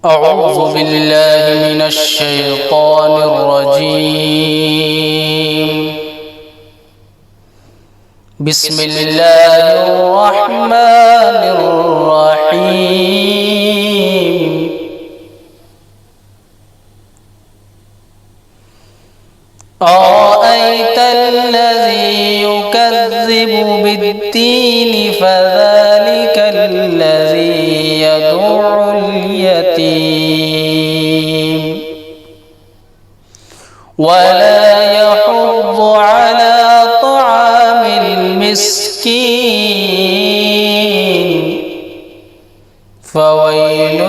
أعوذ بالله من الشيطان الرجيم. بسم الله الرحمن الرحيم. أرأيت الذي يكذب بالدين فذلك الذي يدع اليتيم ولا يحض على طعام المسكين فويل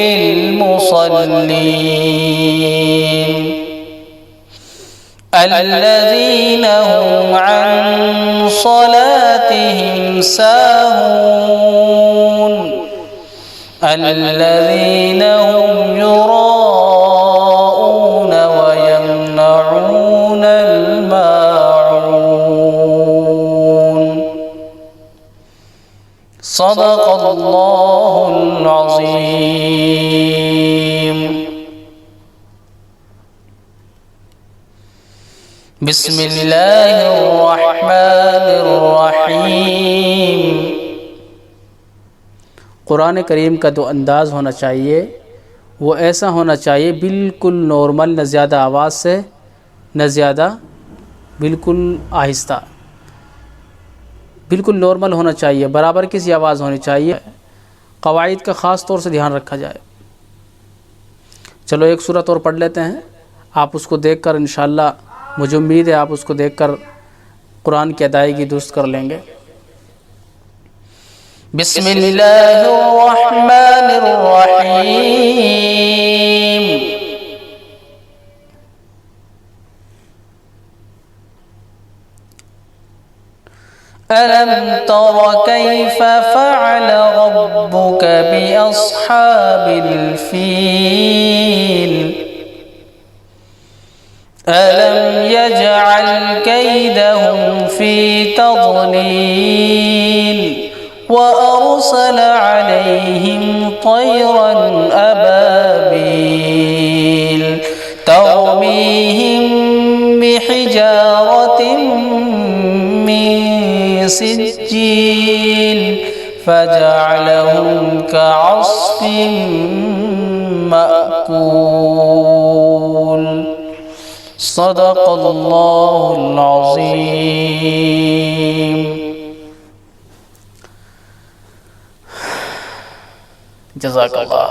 للمصلين الذين هم عن صلاتهم ساهون الذين هم يراءون ويمنعون الماعون. صدق الله العظيم. بسم الله الرحمن الرحيم. قرآن کریم کا جو انداز ہونا چاہیے وہ ایسا ہونا چاہیے بالکل نارمل، نہ زیادہ آواز سے نہ زیادہ بالکل آہستہ، بالکل نارمل ہونا چاہیے، برابر کی سی آواز ہونی چاہیے. قواعد کا خاص طور سے دھیان رکھا جائے. چلو ایک سورت اور پڑھ لیتے ہیں، آپ اس کو دیکھ کر انشاءاللہ مجھے امید ہے آپ اس کو دیکھ کر قرآن کی ادائیگی درست کر لیں گے. بسم اللہ الرحمن الرحیم. ألم تر كيف فعل ربك بأصحاب الفيل ألم يجعل كيدهم في تضليل وأرسل عليهم طيرا أبابيل ترميهم بحجارة من سجيل فجعلهم كعصف مأكول. صدق الله العظيم. جزاک اللہ.